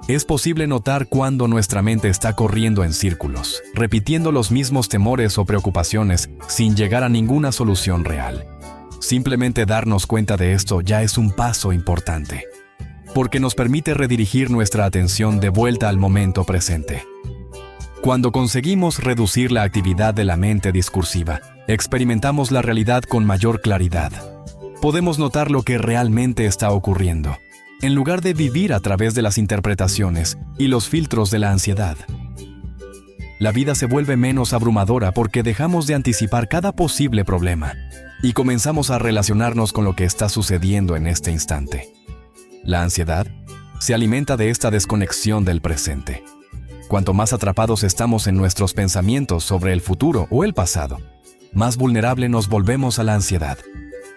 Es posible notar cuándo nuestra mente está corriendo en círculos, repitiendo los mismos temores o preocupaciones sin llegar a ninguna solución real. Simplemente darnos cuenta de esto ya es un paso importante, porque nos permite redirigir nuestra atención de vuelta al momento presente. Cuando conseguimos reducir la actividad de la mente discursiva, experimentamos la realidad con mayor claridad. Podemos notar lo que realmente está ocurriendo, en lugar de vivir a través de las interpretaciones y los filtros de la ansiedad. La vida se vuelve menos abrumadora porque dejamos de anticipar cada posible problema y comenzamos a relacionarnos con lo que está sucediendo en este instante. La ansiedad se alimenta de esta desconexión del presente. Cuanto más atrapados estamos en nuestros pensamientos sobre el futuro o el pasado, más vulnerable nos volvemos a la ansiedad.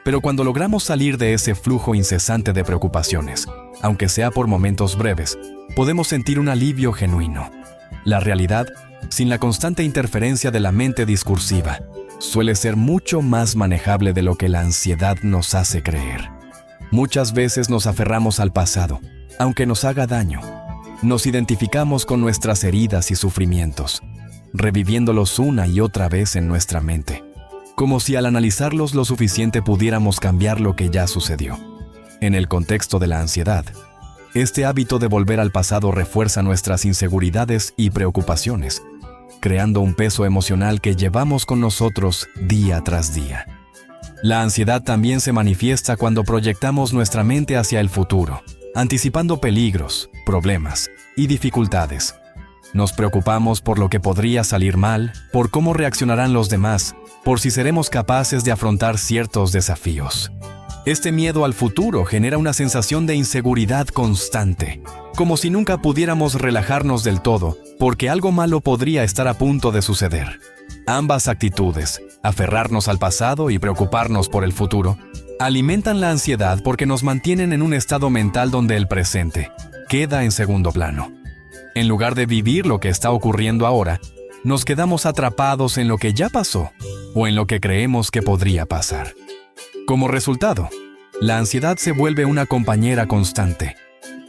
Pero cuando logramos salir de ese flujo incesante de preocupaciones, aunque sea por momentos breves, podemos sentir un alivio genuino. La realidad, sin la constante interferencia de la mente discursiva, suele ser mucho más manejable de lo que la ansiedad nos hace creer. Muchas veces nos aferramos al pasado, aunque nos haga daño. Nos identificamos con nuestras heridas y sufrimientos, reviviéndolos una y otra vez en nuestra mente, como si al analizarlos lo suficiente pudiéramos cambiar lo que ya sucedió. En el contexto de la ansiedad, este hábito de volver al pasado refuerza nuestras inseguridades y preocupaciones, creando un peso emocional que llevamos con nosotros día tras día. La ansiedad también se manifiesta cuando proyectamos nuestra mente hacia el futuro, anticipando peligros, problemas y dificultades. Nos preocupamos por lo que podría salir mal, por cómo reaccionarán los demás, por si seremos capaces de afrontar ciertos desafíos. Este miedo al futuro genera una sensación de inseguridad constante, como si nunca pudiéramos relajarnos del todo, porque algo malo podría estar a punto de suceder. Ambas actitudes, aferrarnos al pasado y preocuparnos por el futuro, alimentan la ansiedad porque nos mantienen en un estado mental donde el presente queda en segundo plano. En lugar de vivir lo que está ocurriendo ahora, nos quedamos atrapados en lo que ya pasó o en lo que creemos que podría pasar. Como resultado, la ansiedad se vuelve una compañera constante,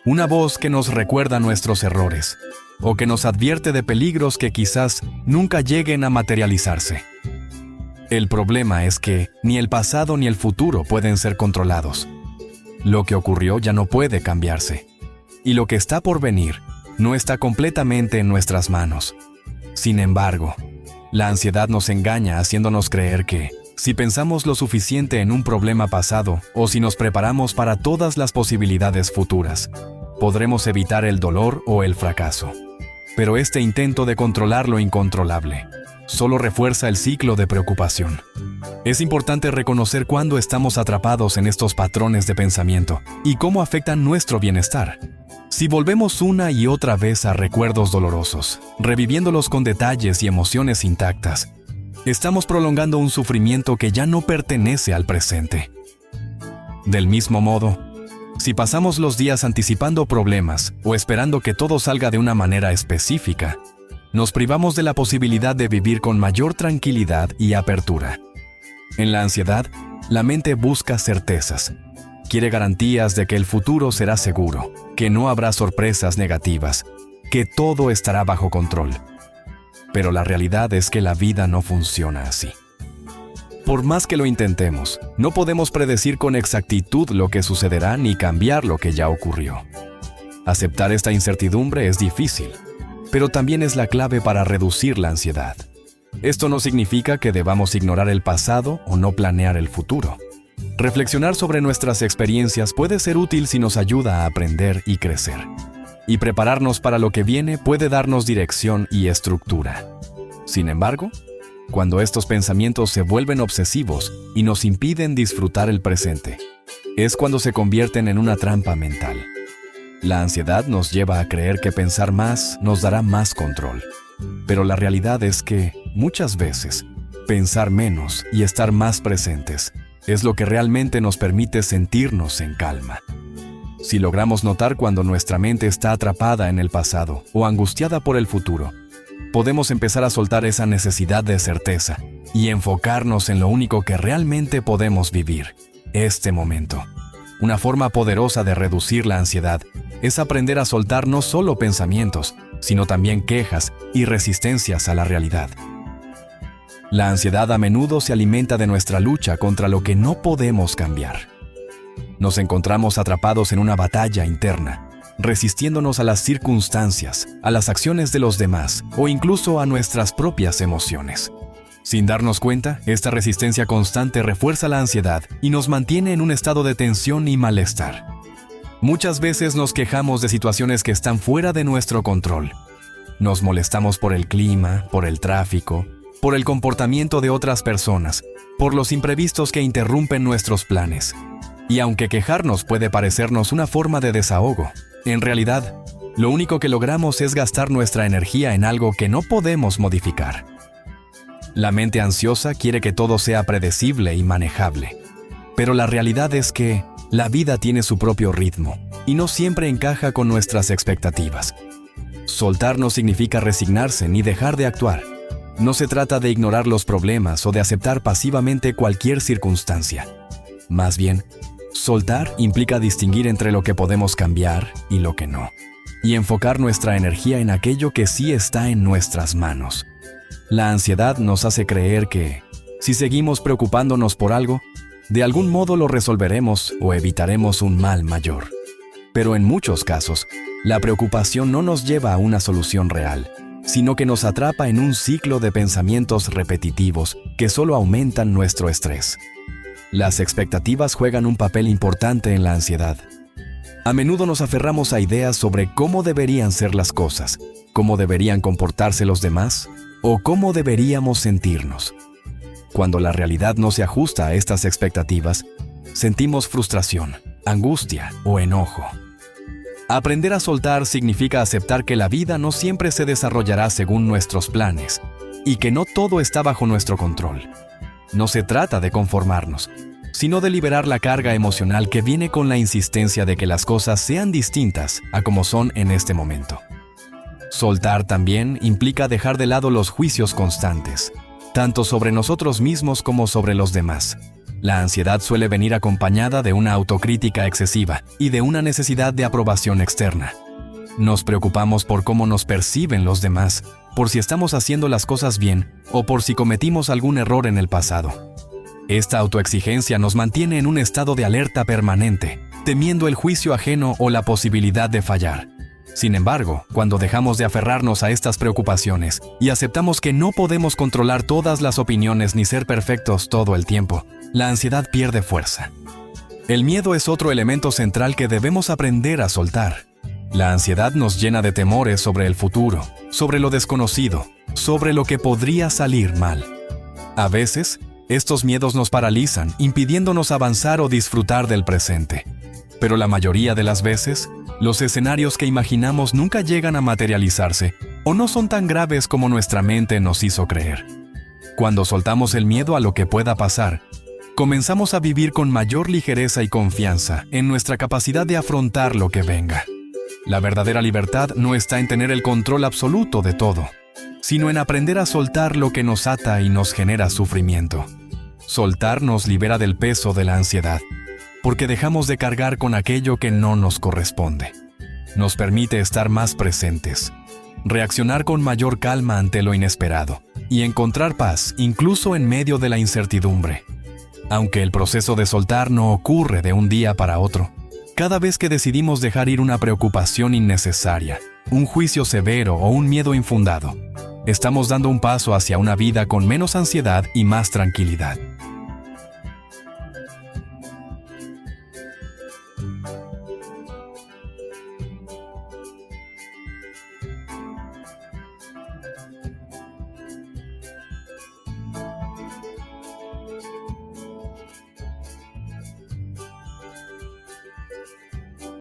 una voz que nos recuerda nuestros errores o que nos advierte de peligros que quizás nunca lleguen a materializarse. El problema es que ni el pasado ni el futuro pueden ser controlados. Lo que ocurrió ya no puede cambiarse, y lo que está por venir no está completamente en nuestras manos. Sin embargo, la ansiedad nos engaña haciéndonos creer que, si pensamos lo suficiente en un problema pasado o si nos preparamos para todas las posibilidades futuras, podremos evitar el dolor o el fracaso. Pero este intento de controlar lo incontrolable solo refuerza el ciclo de preocupación. Es importante reconocer cuándo estamos atrapados en estos patrones de pensamiento y cómo afectan nuestro bienestar. Si volvemos una y otra vez a recuerdos dolorosos, reviviéndolos con detalles y emociones intactas, estamos prolongando un sufrimiento que ya no pertenece al presente. Del mismo modo, si pasamos los días anticipando problemas o esperando que todo salga de una manera específica, nos privamos de la posibilidad de vivir con mayor tranquilidad y apertura. En la ansiedad, la mente busca certezas. Quiere garantías de que el futuro será seguro, que no habrá sorpresas negativas, que todo estará bajo control. Pero la realidad es que la vida no funciona así. Por más que lo intentemos, no podemos predecir con exactitud lo que sucederá ni cambiar lo que ya ocurrió. Aceptar esta incertidumbre es difícil, pero también es la clave para reducir la ansiedad. Esto no significa que debamos ignorar el pasado o no planear el futuro. Reflexionar sobre nuestras experiencias puede ser útil si nos ayuda a aprender y crecer. Y prepararnos para lo que viene puede darnos dirección y estructura. Sin embargo, cuando estos pensamientos se vuelven obsesivos y nos impiden disfrutar el presente, es cuando se convierten en una trampa mental. La ansiedad nos lleva a creer que pensar más nos dará más control. Pero la realidad es que, muchas veces, pensar menos y estar más presentes es lo que realmente nos permite sentirnos en calma. Si logramos notar cuando nuestra mente está atrapada en el pasado o angustiada por el futuro, podemos empezar a soltar esa necesidad de certeza y enfocarnos en lo único que realmente podemos vivir, este momento. Una forma poderosa de reducir la ansiedad es aprender a soltar no solo pensamientos, sino también quejas y resistencias a la realidad. La ansiedad a menudo se alimenta de nuestra lucha contra lo que no podemos cambiar. Nos encontramos atrapados en una batalla interna, resistiéndonos a las circunstancias, a las acciones de los demás o incluso a nuestras propias emociones. Sin darnos cuenta, esta resistencia constante refuerza la ansiedad y nos mantiene en un estado de tensión y malestar. Muchas veces nos quejamos de situaciones que están fuera de nuestro control. Nos molestamos por el clima, por el tráfico, por el comportamiento de otras personas, por los imprevistos que interrumpen nuestros planes. Y aunque quejarnos puede parecernos una forma de desahogo, en realidad, lo único que logramos es gastar nuestra energía en algo que no podemos modificar. La mente ansiosa quiere que todo sea predecible y manejable, pero la realidad es que la vida tiene su propio ritmo y no siempre encaja con nuestras expectativas. Soltar no significa resignarse ni dejar de actuar. No se trata de ignorar los problemas o de aceptar pasivamente cualquier circunstancia. Más bien, soltar implica distinguir entre lo que podemos cambiar y lo que no, y enfocar nuestra energía en aquello que sí está en nuestras manos. La ansiedad nos hace creer que, si seguimos preocupándonos por algo, de algún modo lo resolveremos o evitaremos un mal mayor. Pero en muchos casos, la preocupación no nos lleva a una solución real, sino que nos atrapa en un ciclo de pensamientos repetitivos que solo aumentan nuestro estrés. Las expectativas juegan un papel importante en la ansiedad. A menudo nos aferramos a ideas sobre cómo deberían ser las cosas, cómo deberían comportarse los demás o cómo deberíamos sentirnos. Cuando la realidad no se ajusta a estas expectativas, sentimos frustración, angustia o enojo. Aprender a soltar significa aceptar que la vida no siempre se desarrollará según nuestros planes y que no todo está bajo nuestro control. No se trata de conformarnos, sino de liberar la carga emocional que viene con la insistencia de que las cosas sean distintas a como son en este momento. Soltar también implica dejar de lado los juicios constantes, tanto sobre nosotros mismos como sobre los demás. La ansiedad suele venir acompañada de una autocrítica excesiva y de una necesidad de aprobación externa. Nos preocupamos por cómo nos perciben los demás, por si estamos haciendo las cosas bien o por si cometimos algún error en el pasado. Esta autoexigencia nos mantiene en un estado de alerta permanente, temiendo el juicio ajeno o la posibilidad de fallar. Sin embargo, cuando dejamos de aferrarnos a estas preocupaciones y aceptamos que no podemos controlar todas las opiniones ni ser perfectos todo el tiempo, la ansiedad pierde fuerza. El miedo es otro elemento central que debemos aprender a soltar. La ansiedad nos llena de temores sobre el futuro, sobre lo desconocido, sobre lo que podría salir mal. A veces, estos miedos nos paralizan, impidiéndonos avanzar o disfrutar del presente. Pero la mayoría de las veces, los escenarios que imaginamos nunca llegan a materializarse o no son tan graves como nuestra mente nos hizo creer. Cuando soltamos el miedo a lo que pueda pasar, comenzamos a vivir con mayor ligereza y confianza en nuestra capacidad de afrontar lo que venga. La verdadera libertad no está en tener el control absoluto de todo, sino en aprender a soltar lo que nos ata y nos genera sufrimiento. Soltar nos libera del peso de la ansiedad, porque dejamos de cargar con aquello que no nos corresponde. Nos permite estar más presentes, reaccionar con mayor calma ante lo inesperado y encontrar paz incluso en medio de la incertidumbre. Aunque el proceso de soltar no ocurre de un día para otro, cada vez que decidimos dejar ir una preocupación innecesaria, un juicio severo o un miedo infundado, estamos dando un paso hacia una vida con menos ansiedad y más tranquilidad.